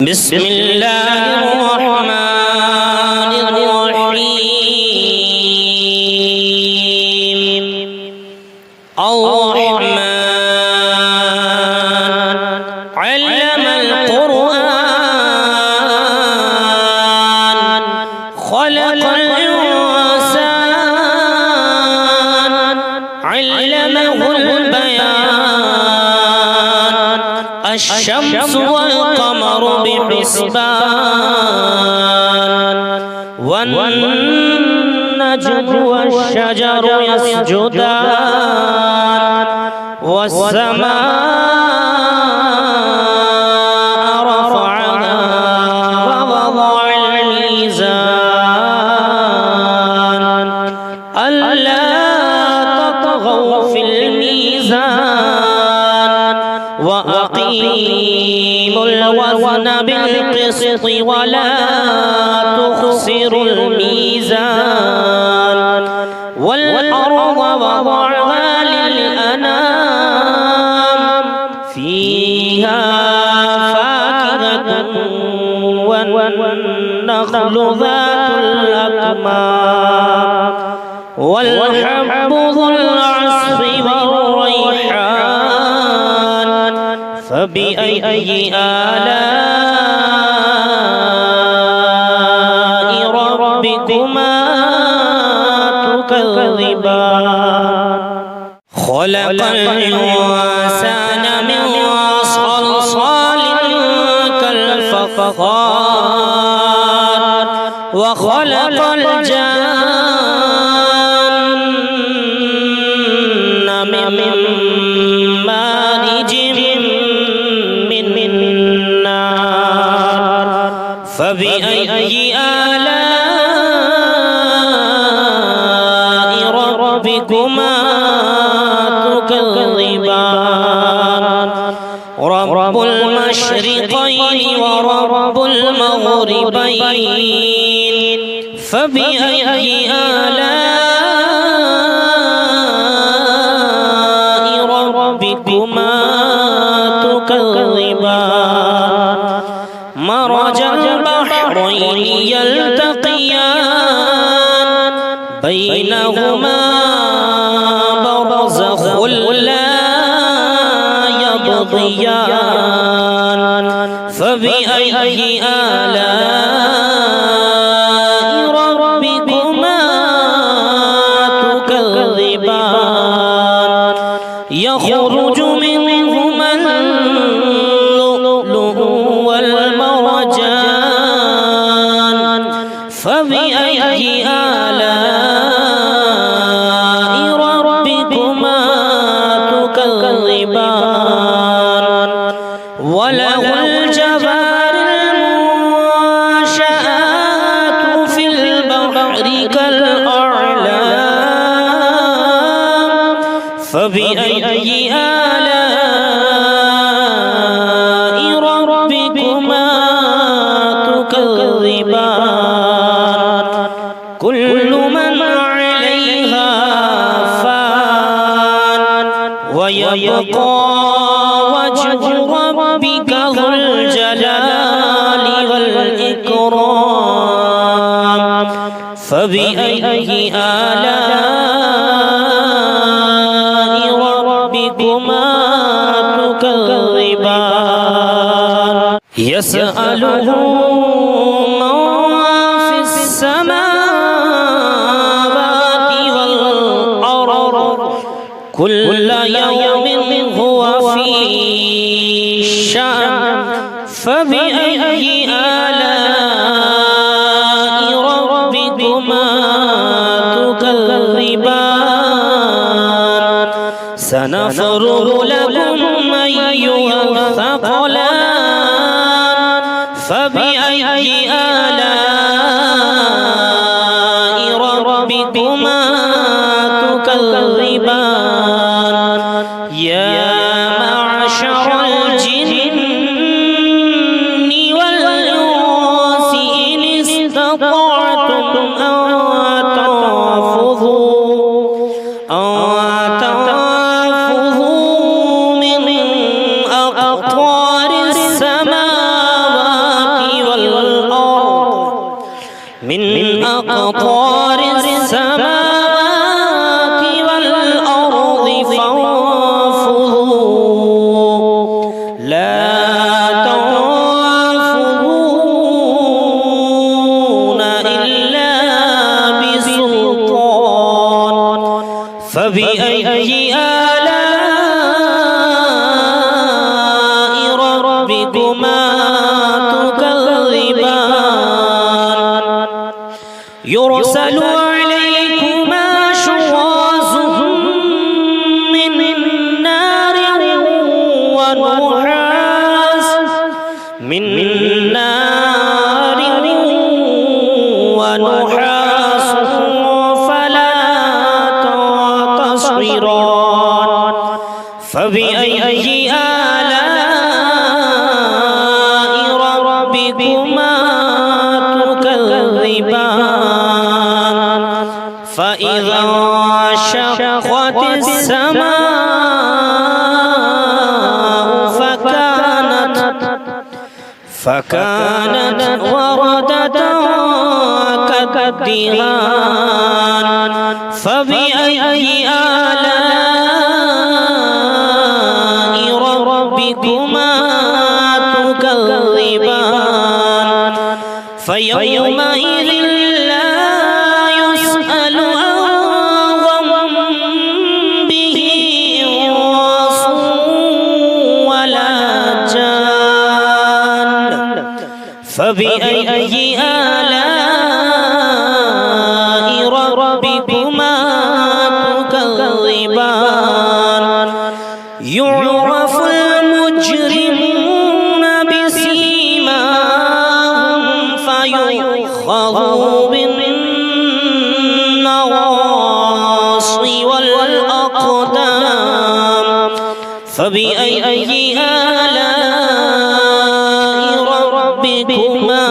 بسم الله الرحمن الرحيم الرحمن علم القرآن خلق الإنسان علمه البيان الشمس والقمر بحسبان والنجم والشجر يسجدان والسماء رفعها ووضع الميزان ألا تطغوا في الميزان وأقيموا الوزن بالقسط ولا تخسروا الميزان والأرض وضعها للأنام فيها فاكهة والنخل ذات الأكمام والحب ذو العصف والريحان فبأي آلاء ربكما تكذبان خلق الإنسان من صلصال كالفخار وخلق الجن من مارج من نار فبأي آلاء ربكما تكذبان رب المشرقين ورب المغربين فبأي آلاء ربكما تكذبان مرج البحرين يلتقيان بينهما برزخ لا يبغيان فبأي آلاء ربكما تكذبان يخرج منهما اللؤلؤ والمرجان فبأي آلاء ربكما تكذبان وله الجوار المنشآت في البحر كالأعلام فبأي آلاء ربكما تكذبان كل من عليها فان ويبقى وجه ربك ذو الجلال والإكرام فبأي آلاء ربكما تكذبان يسأله من في السماوات والأرض كل يوم هو في شأن فبأي آلاء ربكما تكذبان سنفرغ لكم أيها الثقلان فبأي آلاء ربكما تكذبان يا معشر الجن والإنس إن استطعتم أن تنفذوا من أقطار السماوات أقطار السماوات والأرض فانفذوا لا تنفذون إلا بسلطان فبأي آلاء ربكما تكذبان يرسل عليكما شواظ من نار ونحاس فلا تنتصران فبأي آلاء ربكما تكذبان فإذا انشقت السماء فكانت وردة كالدهان فبأي آلاء ربكما تكذبان فيومئذ لا يسأل عن ذنبه إنس ولا جان فبأي آلاء ربكما تكذبان يعرف المجرمون بسيماهم فيؤخذ بالنواصي والأقدام فبأي آلاء ربكما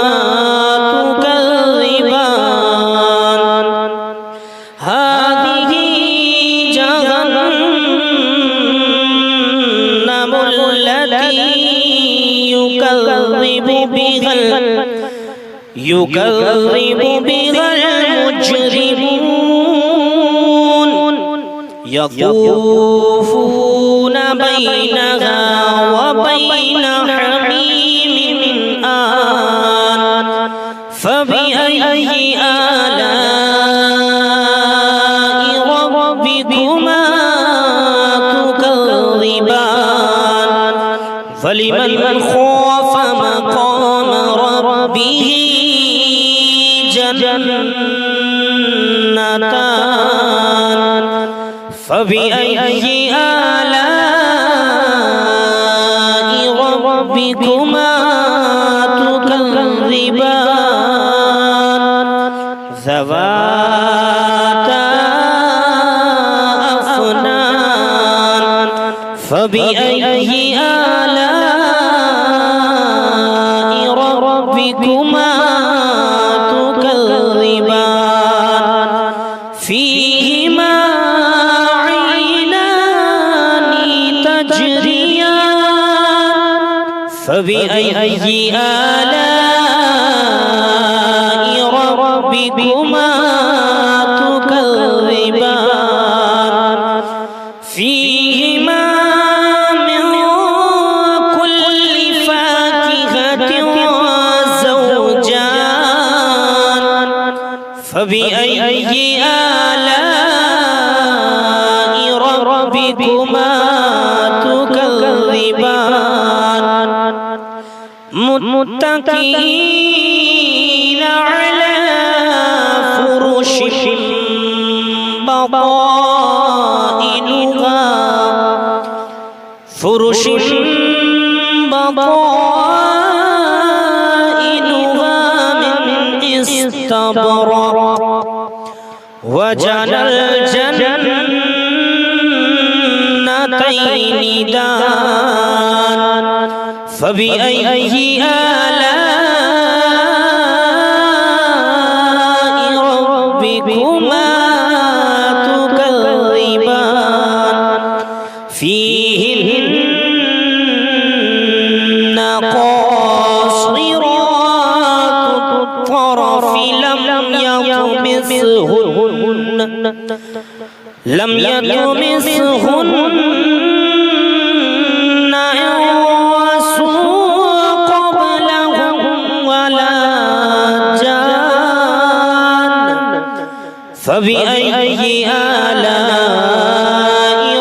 تكذبان هذه جهنم التي يكذب بها المجرمون يطوفون بينها وبين حميم آن فبأي آلاء ربكما تكذبان فلمن خاف مقام ربه جنتان فبأي آلاء ربكما تكذبان ذواتا أفنان فبأي آلاء ربكما تكذبان فيهما عينان تجريان فبأي آلاء ربكما تكذبان فيهما من كل فاكهة زوجان فبأي آلاء ربكما تكذبان متكئين على فرش بطائنها من استبرق وجنى الجنتين دان فبأي آلاء ربكما تكذبان فيهن قاصرات الطرف لم يطمثهن لم يطمثهن إنس قبلهم ولا جان فبأي آلاء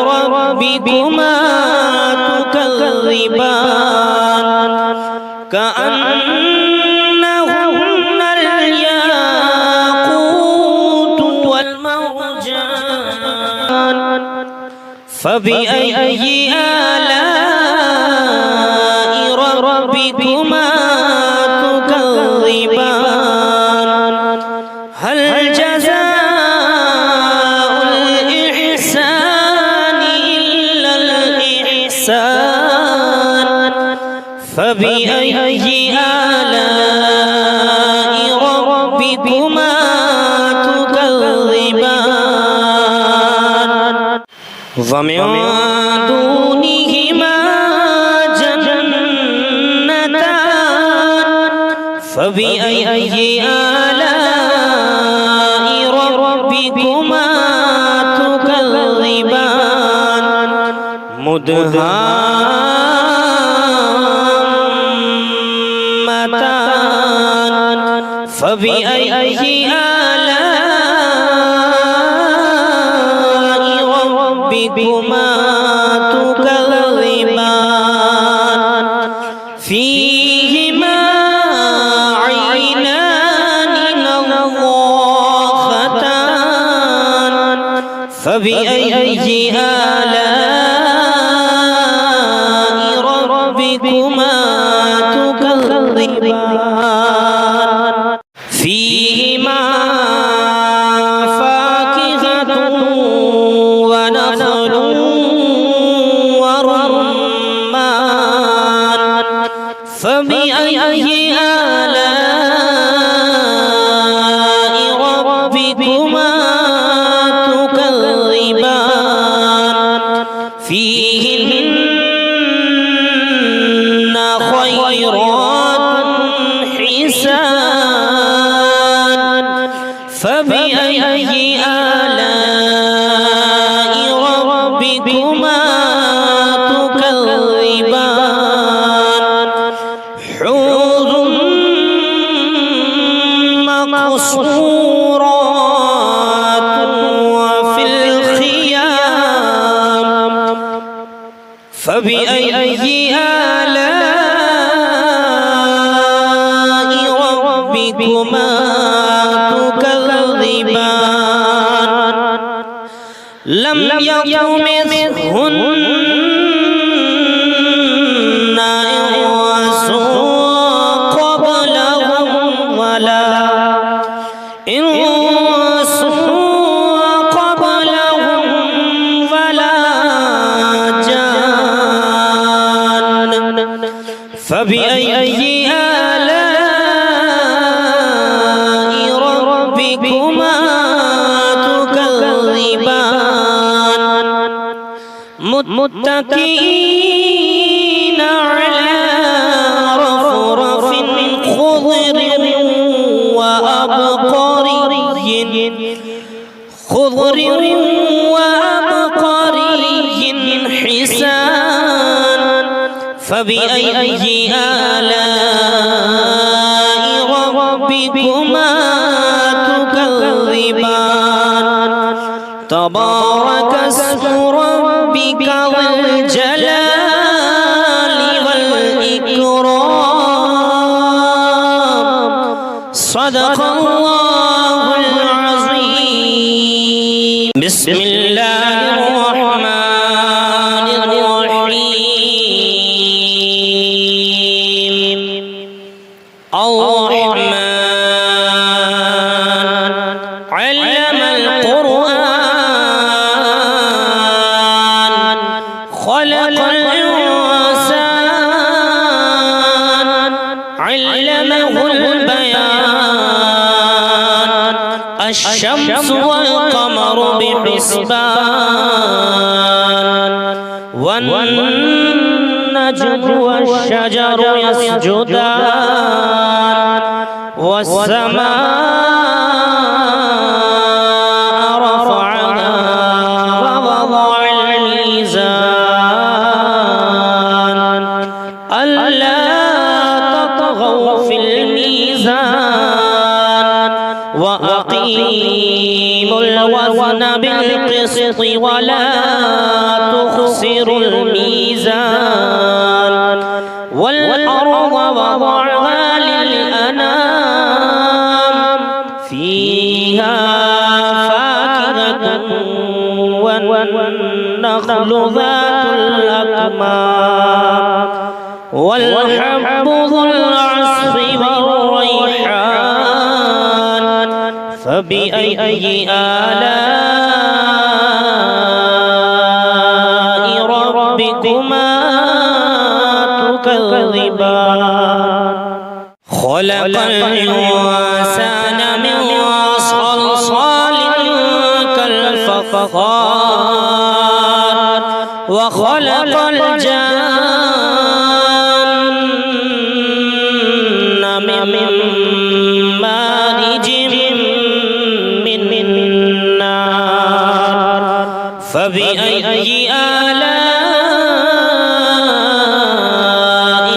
ربكما تكذبان كأنهن الياقوت والمرجان فبأي آلاء ربكما تكذبان هل جزاء الإحسان إلا الإحسان فبأي آلاء ربكما تكذبان ومن دونهما جنتان فبأي آلاء ربكما تكذبان مدهامتان فبأي آلاء ربكما تكذبان فيهما عينان نضاختان فبأي آلاء ربكما تكذبان فيهما فاكهة ونخل ورمان فبأي آلاء ربكما تكذبان فيهن خيرات حسان فبأي آلاء ربكما تكذبان حور مقصورات وفي الخيام فبأي آلاء ربكما تكذبان لم يطمثهن إنس قبلهم ولا جان فبأي آلاء ربكما تكذبان متكئين على رفرف خضر وأبقري حسان فبأي آلاء ربكما تكذبان تبارك اسم ربك ذو الجلال والإكرام صدق الله العظيم بسم الله الرحمن الرحيم الرحمن علم القرآن خلق الإنسان علمه البيان الشمس والقمر بحسبان والنجم والشجر يسجدان والسماء رفعها وأقيموا الوزن بالقسط ولا تخسروا الميزان والأرض وضعها للأنام فيها فاكهة والنخل ذات الأكمام والحب ذو العصف والريحان فبأي آلاء ربكما تكذبان خلق الإنسان من صلصال كالفخار وخلق الجن من مارج من نار فبأي آلاء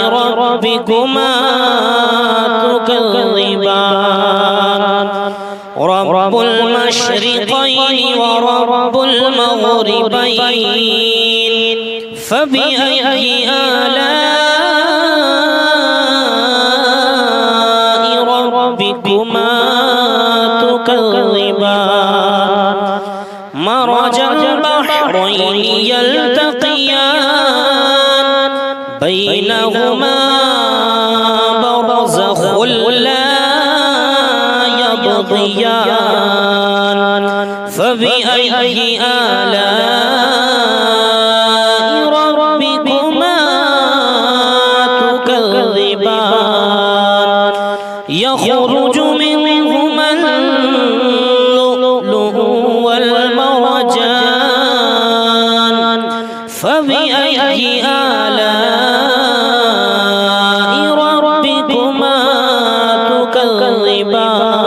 ربكما تكذبان رب المشرقين ورب المغربين فبأي آلاء ربكما تكذبان مرج البحرين يلتقيان بينهما برزخ لا يبغيان فبأي آلاء ربكما تكذبان يخرج منهما اللؤلؤ والمرجان فبأي آلاء ربكما تكذبان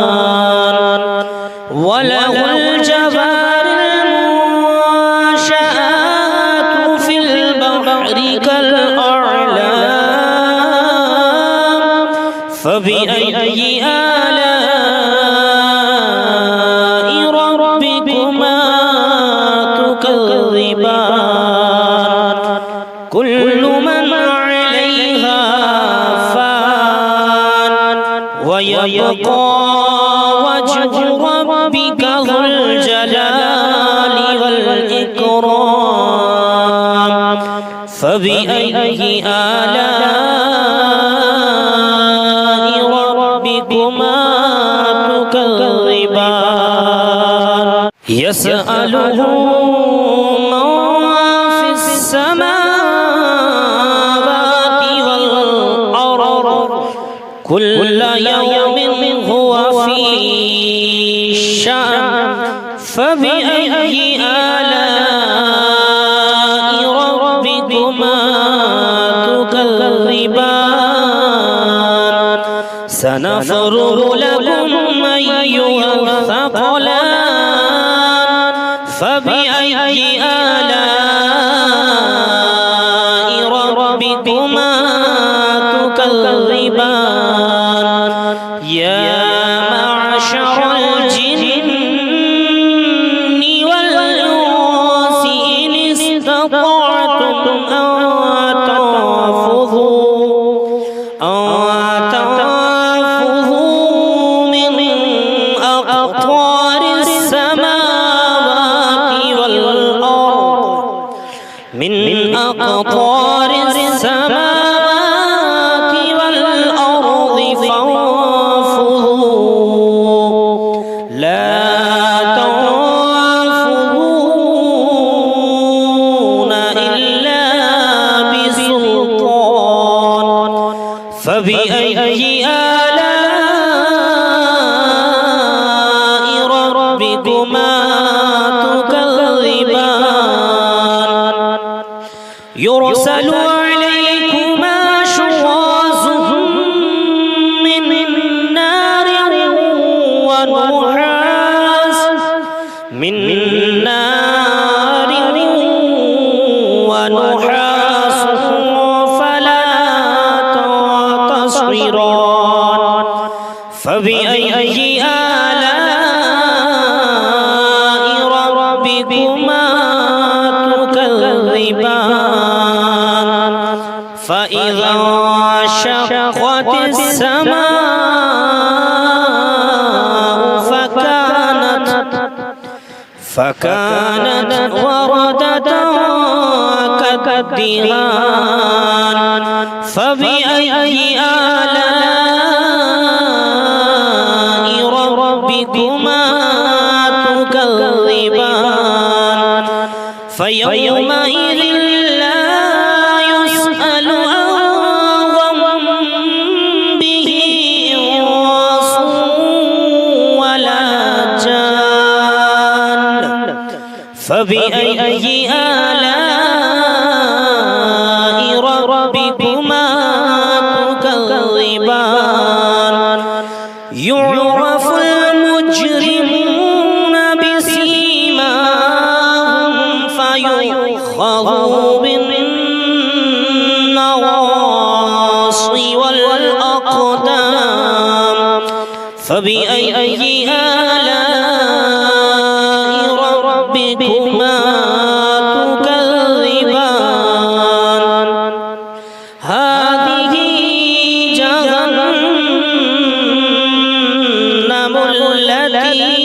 وله الجوار المنشآت في البحر كالأعلام فبأي آلاء ربكما تكذبان كل من عليها فان ويبقى وجه ربك ذو الجلال والإكرام فبأي آلاء ربكما تكذبان يسأله من في السماوات والأرض كل يوم هو في شأن فبأي آلاء ربكما تكذبان سنفرغ لكم أيها الثقلان فبأي آلاء ربكما تكذبان يا معشر الجن والإنس إن استطعتم أن تنفذوا من أقطار السماوات والأرض من أقطار السماوات والأرض فانفذوا لا تنفذون إلا بسلطان فبأي آلاء ربكما تكذبان يرسل عليكما شواظ من نار ونحاس فلا تصبران فبأي آلاء السماء فكانت وردة كالدهان فبأي آلاء ربكما تكذبان فيومئذ لا يسأل عن ذنبه إنس ولا جان فبأي آلاء ربكما تكذبان يعرف المجرمون بسيماهم فيؤخذ بالنواصي والأقدام فبأي آلاء ربكما تكذبان هذه جهنم التي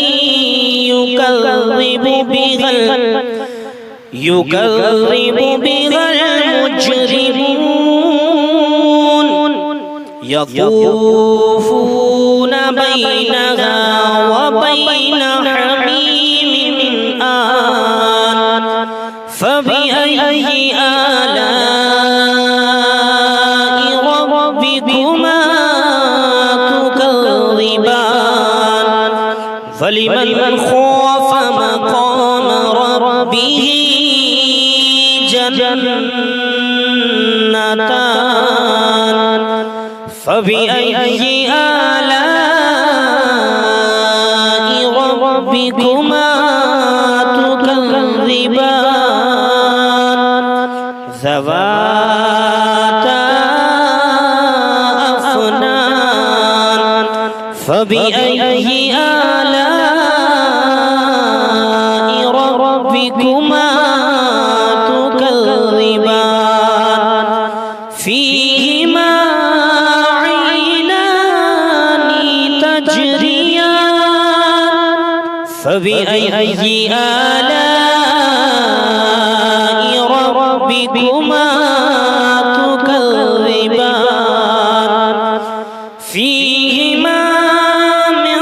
يكذب بها المجرمون يطوفون بينها وبين حميم آن فبأي آلاء ربكما تكذبان فلمن خاف مقام ربه جنتان فبأي آلاء ربكما تكذبان ذواتا أفنان فبأي آلاء ربكما تكذبان فيهما عينان تجريان فبأي آلاء ربكما تكذبان فيهما من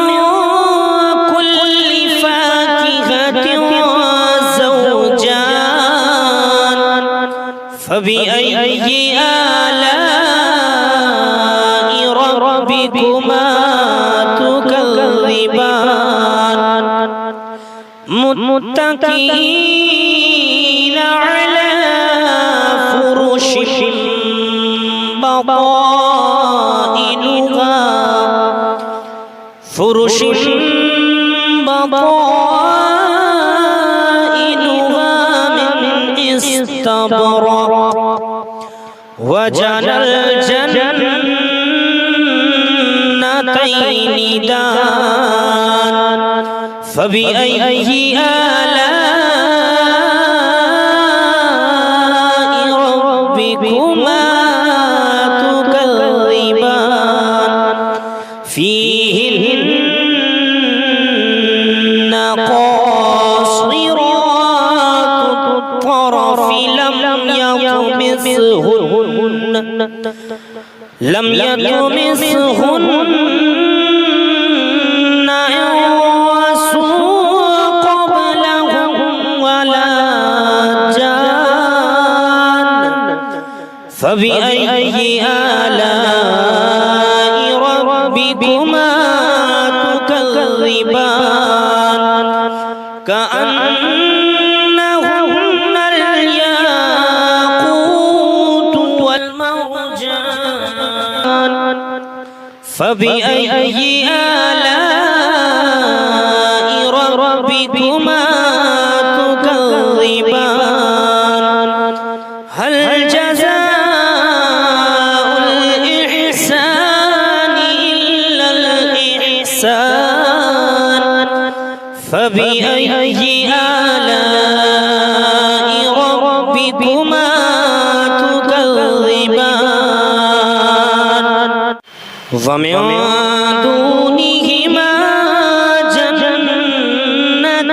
كل فاكهة زوجان فبأي آلاء ربكما تكذبان متكئين على فرش بطائنها من استبرق وجنى الجنتين دان فبأي آلاء ربكما تكذبان فيهن قاصرات الطرف لم يطمثهن إنس قبلهم ولا جان فبأي آلاء ربكما تكذبان كأنهن الياقوت والمرجان فبأي آلاء ربكما تكذبان هل جزاء الإحسان إلا الإحسان فبأي آلاء ربكما تكذبان ومن دونهما جنتان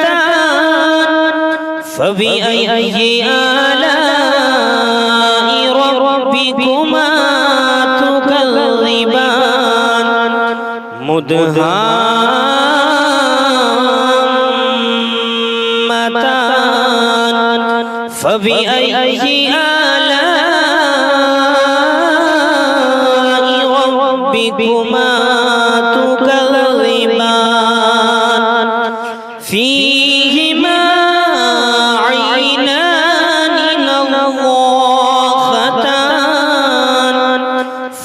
فبأي آلاء ربكما تكذبان مدهامتان فبأي آلاء ربكما تكذبان فيهما عينان نضاختان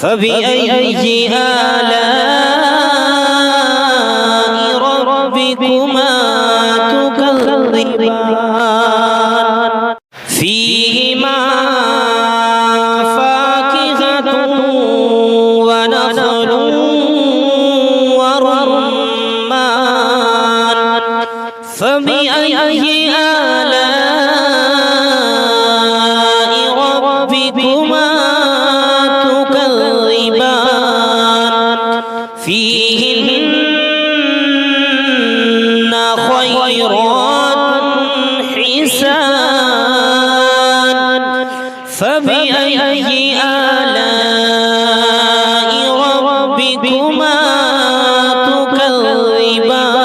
فبأي آلاء ربكما تكذبان فيهما فاكهة ونخل ورمان فبأي آلاء ربكما تكذبان فيهن خيرات حسان فبأي آلاء ربكما تكذبان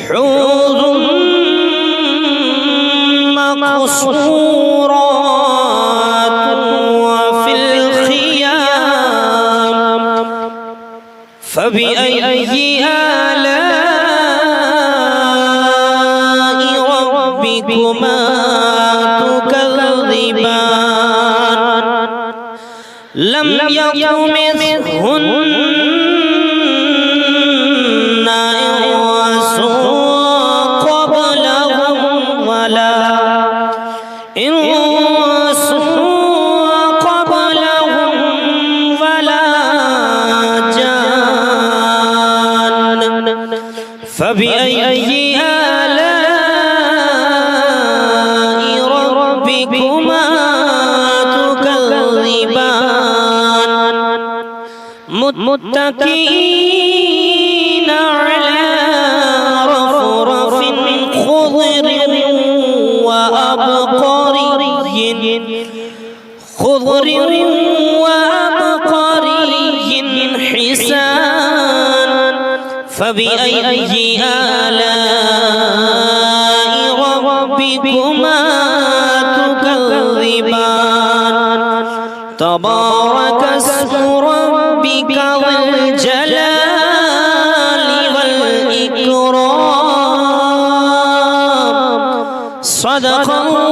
حور مقصورات وفي الخيام فبأي آلاء ربكما تكذبان لم يطمثهن إنس قبلهم ولا جان فبأي آلاء ربكما تكذبان متكئين على رفرف خضر وأبقري حسان فبأي آلاء ربكما تكذبان تبارك اسم ربك ذو الجلال والإكرام صدق الله